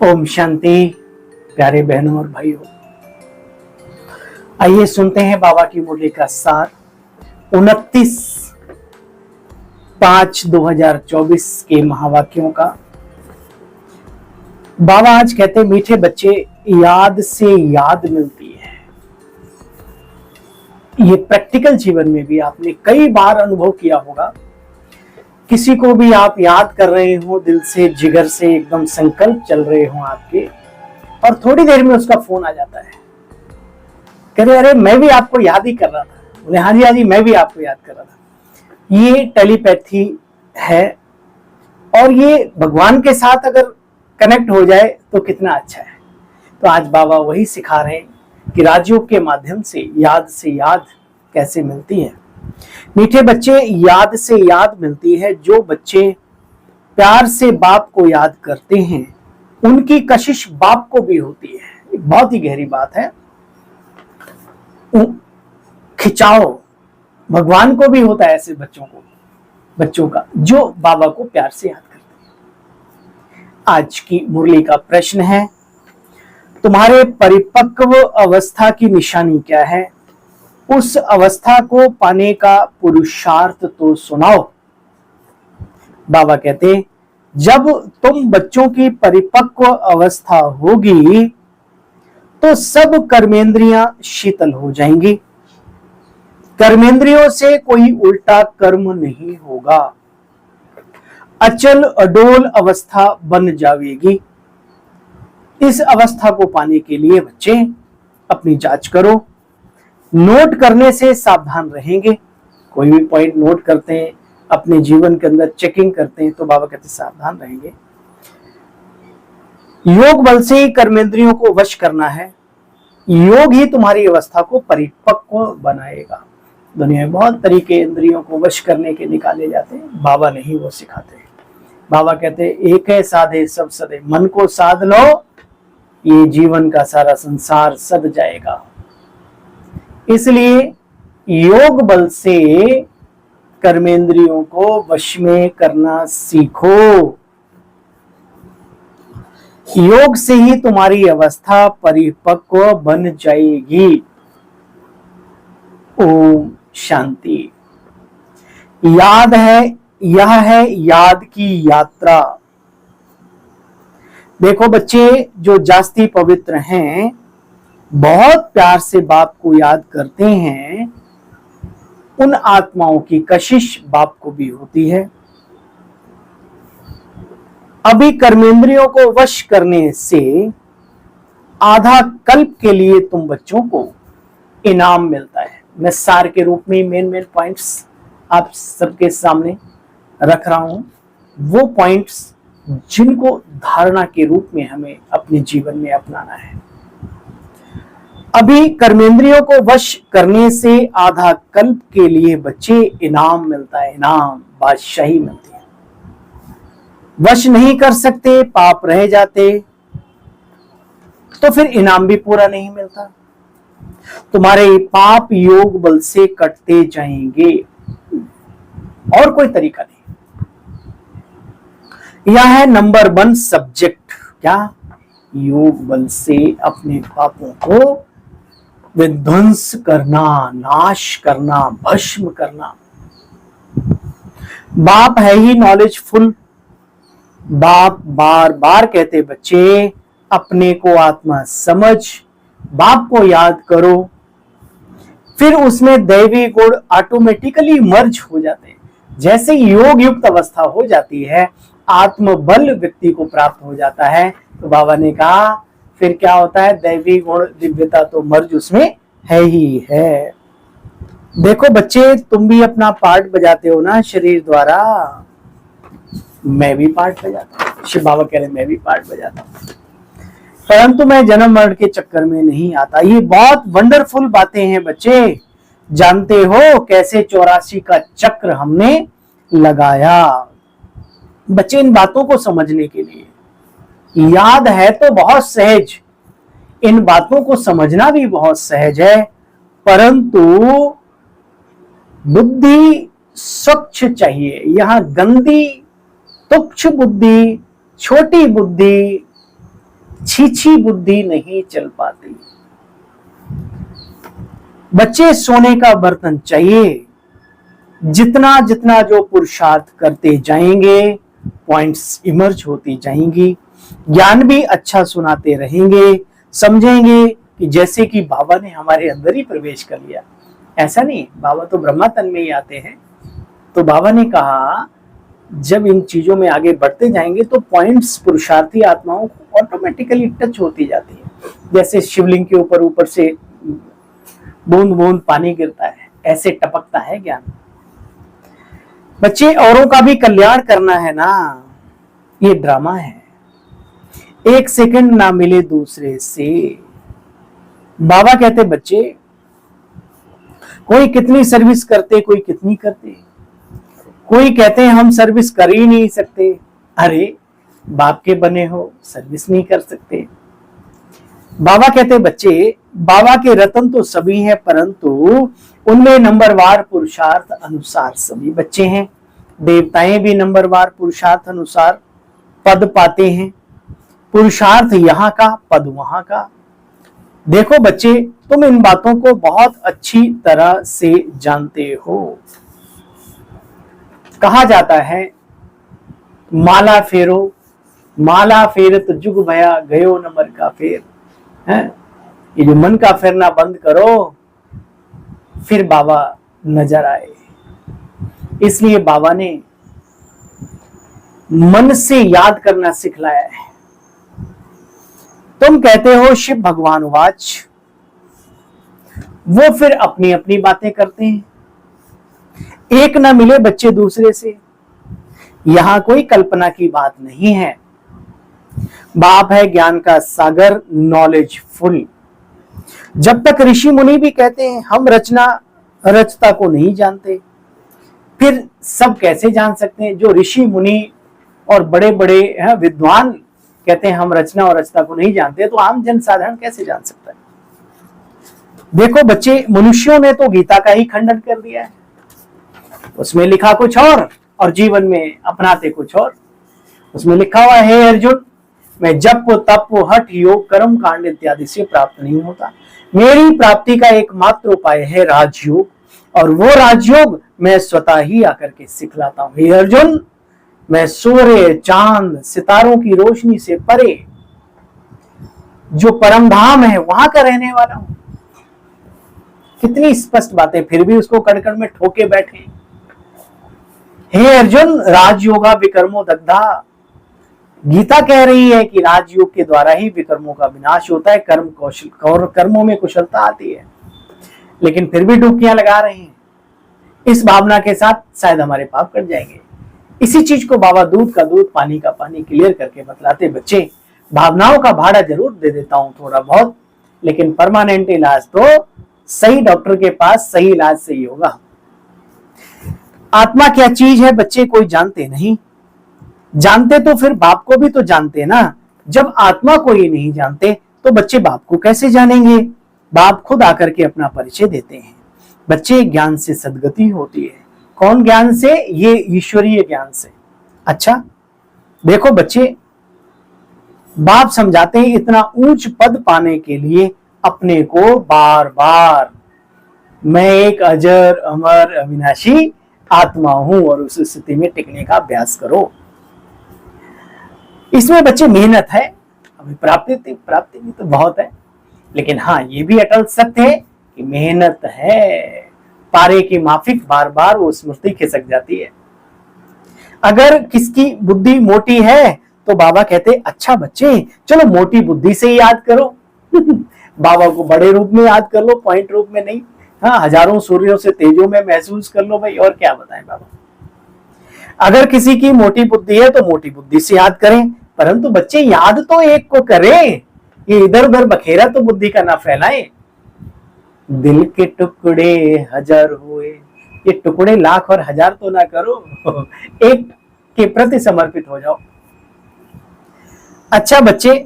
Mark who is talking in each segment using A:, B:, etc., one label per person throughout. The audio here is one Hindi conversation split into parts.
A: ओम शांति। प्यारे बहनों और भाइयों, आइए सुनते हैं बाबा की मुरली का सार 29/5/2024 के महावाक्यों का। बाबा आज कहते, मीठे बच्चे, याद से याद मिलती है। ये प्रैक्टिकल जीवन में भी आपने कई बार अनुभव किया होगा। किसी को भी आप याद कर रहे हो, दिल से जिगर से एकदम संकल्प चल रहे हो आपके, और थोड़ी देर में उसका फोन आ जाता है, कह रहे अरे मैं भी आपको याद ही कर रहा था। बोले हाँ जी मैं भी आपको याद कर रहा था। ये टेलीपैथी है, और ये भगवान के साथ अगर कनेक्ट हो जाए तो कितना अच्छा है। तो आज बाबा वही सिखा रहे हैं कि राजयोग के माध्यम से याद कैसे मिलती है। मीठे बच्चे, याद से याद मिलती है। जो बच्चे प्यार से बाप को याद करते हैं, उनकी कशिश बाप को भी होती है। एक बहुत ही गहरी बात है। खिंचाव भगवान को भी होता है ऐसे बच्चों का जो बाबा को प्यार से याद करते हैं। आज की मुरली का प्रश्न है, तुम्हारे परिपक्व अवस्था की निशानी क्या है? उस अवस्था को पाने का पुरुषार्थ तो सुनाओ। बाबा कहते, जब तुम बच्चों की परिपक्व अवस्था होगी तो सब कर्मेंद्रियां शीतल हो जाएंगी। कर्मेंद्रियों से कोई उल्टा कर्म नहीं होगा। अचल अडोल अवस्था बन जाएगी। इस अवस्था को पाने के लिए बच्चे अपनी जांच करो। नोट करने से सावधान रहेंगे। कोई भी पॉइंट नोट करते हैं, अपने जीवन के अंदर चेकिंग करते हैं, तो बाबा कहते सावधान रहेंगे। योग बल से ही कर्मेंद्रियों को वश करना है। योग ही तुम्हारी अवस्था को परिपक्व बनाएगा। दुनिया में बहुत तरीके इंद्रियों को वश करने के निकाले जाते हैं, बाबा नहीं वो सिखाते। बाबा कहते एक है साधे सब सदे। मन को साध लो, ये जीवन का सारा संसार सद जाएगा। इसलिए योग बल से कर्मेंद्रियों को वश में करना सीखो। योग से ही तुम्हारी अवस्था परिपक्व बन जाएगी। ओम शांति। याद है, यह है याद की यात्रा। देखो बच्चे, जो जास्ती पवित्र हैं, बहुत प्यार से बाप को याद करते हैं, उन आत्माओं की कशिश बाप को भी होती है। अभी कर्मेंद्रियों को वश करने से आधा कल्प के लिए तुम बच्चों को इनाम मिलता है। मैं सार के रूप में मेन पॉइंट्स आप सबके सामने रख रहा हूं, वो पॉइंट्स जिनको धारणा के रूप में हमें अपने जीवन में अपनाना है। अभी कर्मेंद्रियों को वश करने से आधा कल्प के लिए बच्चे इनाम मिलता है। इनाम, बादशाही मिलती है। वश नहीं कर सकते, पाप रह जाते, तो फिर इनाम भी पूरा नहीं मिलता। तुम्हारे पाप योग बल से कटते जाएंगे, और कोई तरीका नहीं। यह है नंबर 1 सब्जेक्ट। क्या? योग बल से अपने पापों को विध्वंस करना, नाश करना, भस्म करना। बाप है ही नॉलेजफुल। बाप बार बार कहते, बच्चे अपने को आत्मा समझ, बाप को याद करो, फिर उसमें दैवी गुण ऑटोमेटिकली मर्ज हो जाते हैं। जैसे योग युक्त अवस्था हो जाती है, आत्मबल व्यक्ति को प्राप्त हो जाता है, तो बाबा ने कहा फिर क्या होता है? दैवी गुण दिव्यता तो मर्ज उसमें है ही है। देखो बच्चे, तुम भी अपना पार्ट बजाते हो ना शरीर द्वारा। मैं भी पार्ट बजाता हूँ। शिव बाबा कह रहे मैं भी पार्ट बजाता हूँ, परंतु मैं जन्म मरण के चक्कर में नहीं आता। ये बहुत वंडरफुल बातें हैं बच्चे। जानते हो कैसे 84 का चक्र हमने लगाया? बच्चे, इन बातों को समझने के लिए याद है तो बहुत सहज, इन बातों को समझना भी बहुत सहज है, परंतु बुद्धि स्वच्छ चाहिए। यहां गंदी, तुच्छ बुद्धि, छोटी बुद्धि, छीछी बुद्धि नहीं चल पाती। बच्चे सोने का बर्तन चाहिए। जितना जितना जो पुरुषार्थ करते जाएंगे पॉइंट्स इमर्ज होती जाएंगी, ज्ञान भी अच्छा सुनाते रहेंगे, समझेंगे कि जैसे कि बाबा ने हमारे अंदर ही प्रवेश कर लिया। ऐसा नहीं, बाबा तो ब्रह्मा तन में ही आते हैं। तो बाबा ने कहा जब इन चीजों में आगे बढ़ते जाएंगे तो पॉइंट्स पुरुषार्थी आत्माओं को ऑटोमेटिकली टच होती जाती है। जैसे शिवलिंग के ऊपर ऊपर से बूंद बूंद पानी गिरता है, ऐसे टपकता है ज्ञान। बच्चे औरों का भी कल्याण करना है ना, ये ड्रामा है। एक सेकंड ना मिले दूसरे से। बाबा कहते बच्चे कोई कितनी सर्विस करते, कोई कितनी करते, कोई कहते हैं हम सर्विस कर ही नहीं सकते। अरे बाप के बने हो, सर्विस नहीं कर सकते। बाबा कहते बच्चे बाबा के रतन तो सभी हैं, परंतु उनमें नंबरवार पुरुषार्थ अनुसार सभी बच्चे हैं। देवताएं भी नंबरवार पुरुषार्थ अनुसार पद पाते हैं। पुरुषार्थ यहाँ का, पद वहां का। देखो बच्चे, तुम इन बातों को बहुत अच्छी तरह से जानते हो। कहा जाता है माला फेरो, माला फेरत जुग भया गयो न मन का फेर है। ये जो मन का फेरना बंद करो फिर बाबा नजर आए। इसलिए बाबा ने मन से याद करना सिखलाया है। तुम कहते हो शिव भगवान वाच, वो फिर अपनी अपनी बातें करते हैं। एक ना मिले बच्चे दूसरे से। यहां कोई कल्पना की बात नहीं है। बाप है ज्ञान का सागर, नॉलेज फुल। जब तक ऋषि मुनि भी कहते हैं हम रचना रचता को नहीं जानते, फिर सब कैसे जान सकते हैं? जो ऋषि मुनि और बड़े बड़े विद्वान कहते हैं हम रचना और रचता को नहीं जानते, तो आम जन साधारण कैसे जान सकता है? देखो बच्चे, मनुष्यों ने तो गीता का ही खंडन कर दिया है। उसमें लिखा कुछ और जीवन में अपनाते कुछ और। उसमें लिखा हुआ है अर्जुन, मैं जप तप हठ योग कर्म कांड इत्यादि से प्राप्त नहीं होता। मेरी प्राप्ति का एकमात्र उपाय है राजयोग, और वो राजयोग मैं स्वतः ही आकर के सिखलाता हूं। हे अर्जुन, मैं सूर्य चांद सितारों की रोशनी से परे जो परम धाम है वहां का रहने वाला हूं। कितनी स्पष्ट बातें, फिर भी उसको कड़कड़ में ठोके बैठे। हे अर्जुन, राजयोगा विकर्मो दग्धा। गीता कह रही है कि राजयोग के द्वारा ही विकर्मों का विनाश होता है, कर्मों में कुशलता आती है। लेकिन फिर भी डुबकियां लगा रहे हैं। इस भावना के साथ शायद हमारे पाप कट जाएंगे। इसी चीज को बाबा दूध का दूध पानी का पानी क्लियर करके बतलाते, बच्चे भावनाओं का भाड़ा जरूर दे देता हूं थोड़ा बहुत, लेकिन परमानेंट इलाज तो सही डॉक्टर के पास सही इलाज से ही होगा। आत्मा क्या चीज है बच्चे कोई जानते नहीं। जानते तो फिर बाप को भी तो जानते ना। जब आत्मा को ही नहीं जानते तो बच्चे बाप को कैसे जानेंगे? बाप खुद आकर के अपना परिचय देते हैं। बच्चे ज्ञान से सद्गति होती है। कौन ज्ञान से? ये ईश्वरीय ज्ञान से। अच्छा देखो बच्चे, बाप समझाते हैं इतना ऊंच पद पाने के लिए अपने को बार बार मैं एक अजर अमर अविनाशी आत्मा हूं और उस स्थिति में टिकने का अभ्यास करो। इसमें बच्चे मेहनत है, अभी प्राप्ति भी तो बहुत है, लेकिन हाँ ये भी अटल सत्य है कि मेहनत है। पारे की माफिक बार बार वो स्मृति खिसक जाती है। अगर किसकी बुद्धि मोटी है तो बाबा कहते अच्छा बच्चे चलो मोटी बुद्धि से ही याद करो। बाबा को बड़े रूप में याद कर लो, पॉइंट रूप में नहीं। हाँ, हजारों सूर्यों से तेजों में महसूस कर लो भाई, और क्या बताएं बाबा। अगर किसी की मोटी बुद्धि है तो मोटी बुद्धि से याद करें, परंतु बच्चे याद तो एक को करें। ये इधर उधर बखेरा तो बुद्धि का ना फैलाएं। दिल के टुकड़े हजार हुए, ये टुकड़े लाख और हजार तो ना करो, एक के प्रति समर्पित हो जाओ। अच्छा बच्चे,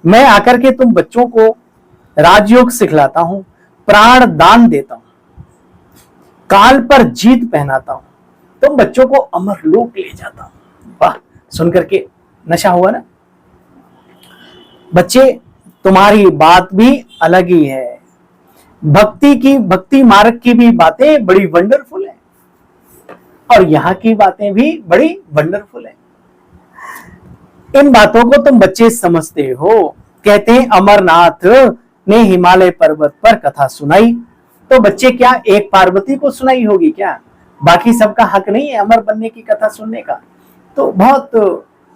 A: मैं आकर के तुम बच्चों को राजयोग सिखलाता हूं, प्राण दान देता हूं, काल पर जीत पहनाता हूं, तुम बच्चों को अमर लोक ले जाता हूं। वाह, सुनकर के नशा हुआ ना। बच्चे, तुम्हारी बात भी अलग ही है। भक्ति मार्ग की भी बातें बड़ी वंडरफुल है और यहाँ की बातें भी बड़ी वंडरफुल है। इन बातों को तुम बच्चे समझते हो। कहते हैं अमरनाथ ने हिमालय पर्वत पर कथा सुनाई, तो बच्चे क्या एक पार्वती को सुनाई होगी क्या? बाकी सबका हक नहीं है अमर बनने की कथा सुनने का? तो बहुत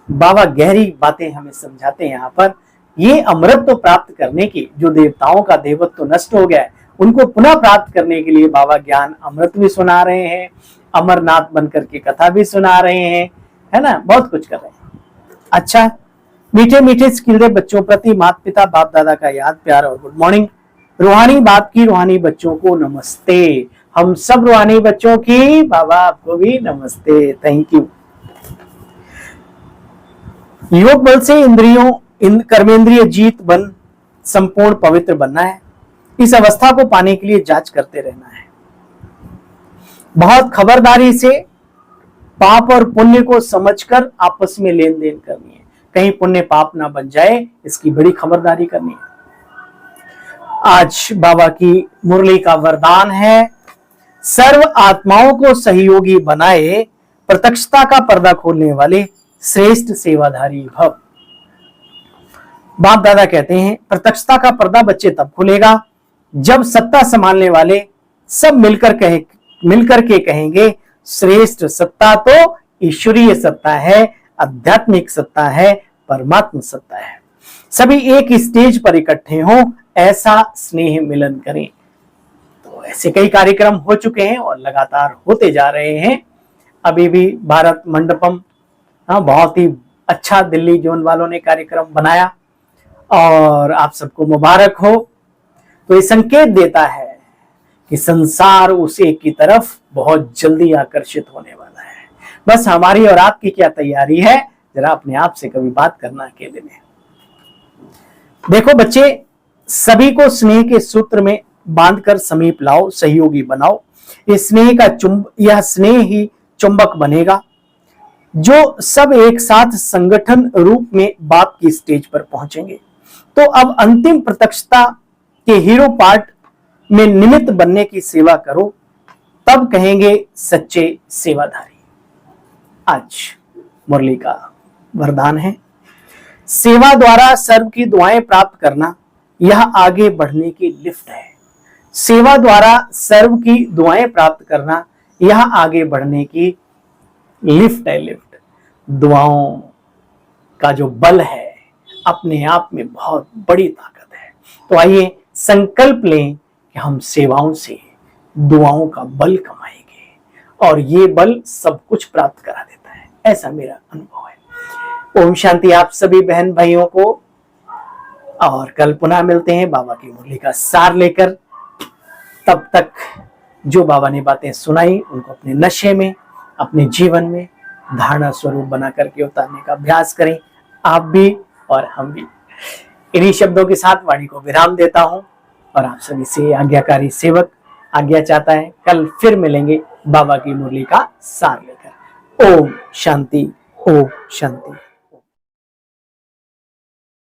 A: बाबा गहरी बातें हमें समझाते हैं यहाँ पर। ये अमृत प्राप्त करने की, जो देवताओं का देवत्व तो नष्ट हो गया है, उनको पुनः प्राप्त करने के लिए बाबा ज्ञान अमृत भी सुना रहे हैं, अमरनाथ बनकर के कथा भी सुना रहे हैं, है ना, बहुत कुछ कर रहे हैं। अच्छा, मीठे मीठे स्किल्ड बच्चों प्रति माता पिता बाप दादा का याद प्यार और गुड मॉर्निंग। रूहानी बाप की रूहानी बच्चों को नमस्ते। हम सब रूहानी बच्चों की बाबा आपको भी नमस्ते, थैंक यू। योग बल से कर्मेंद्रिय जीत बन संपूर्ण पवित्र बनना है। इस अवस्था को पाने के लिए जांच करते रहना है। बहुत खबरदारी से पाप और पुण्य को समझकर आपस में लेन देन करनी है। कहीं पुण्य पाप ना बन जाए, इसकी बड़ी खबरदारी करनी है। आज बाबा की मुरली का वरदान है, सर्व आत्माओं को सहयोगी बनाए, प्रत्यक्षता का पर्दा खोलने वाले श्रेष्ठ सेवाधारी भव। बाप दादा कहते हैं प्रत्यक्षता का पर्दा बच्चे तब खुलेगा जब सत्ता संभालने वाले सब मिलकर के कहेंगे श्रेष्ठ सत्ता तो ईश्वरीय सत्ता है, आध्यात्मिक सत्ता है, परमात्मा सत्ता है। सभी एक स्टेज पर इकट्ठे हों, ऐसा स्नेह मिलन करें। तो ऐसे कई कार्यक्रम हो चुके हैं और लगातार होते जा रहे हैं। अभी भी भारत मंडपम, बहुत ही अच्छा दिल्ली जोन वालों ने कार्यक्रम बनाया और आप सबको मुबारक हो। तो ये संकेत देता है कि संसार उस एक की तरफ बहुत जल्दी आकर्षित होने वाला है। बस हमारी और आपकी क्या तैयारी है, जरा अपने आप से कभी बात करना अकेले में। देखो बच्चे, सभी को स्नेह के सूत्र में बांधकर समीप लाओ, सहयोगी बनाओ। यह स्नेह ही चुंबक बनेगा जो सब एक साथ संगठन रूप में बाप की स्टेज पर पहुंचेंगे। तो अब अंतिम प्रत्यक्षता के हीरो पार्ट में निमित्त बनने की सेवा करो, तब कहेंगे सच्चे सेवाधारी। आज मुरली का वरदान है, सेवा द्वारा सर्व की दुआएं प्राप्त करना यह आगे बढ़ने की लिफ्ट है। सेवा द्वारा सर्व की दुआएं प्राप्त करना यह आगे बढ़ने की लिफ्ट है। लिफ्ट दुआओं का जो बल है अपने आप में बहुत बड़ी ताकत है। तो आइए संकल्प लें कि हम सेवाओं से दुआओं का बल कमाएंगे और ये बल सब कुछ प्राप्त करा देता है, ऐसा मेरा अनुभव है। ओम शांति आप सभी बहन भाइयों को, और कल पुनः मिलते हैं बाबा की मुरली का सार लेकर। तब तक जो बाबा ने बातें सुनाई उनको अपने नशे में, अपने जीवन में धारणा स्वरूप बना करके उतारने का अभ्यास करें, आप भी और हम भी। इन्हीं शब्दों के साथ वाणी को विराम देता हूं और आप सभी से आज्ञाकारी सेवक आज्ञा चाहता है। कल फिर मिलेंगे बाबा की मुरली का सार लेकर। ओम शांति, ओम शांति।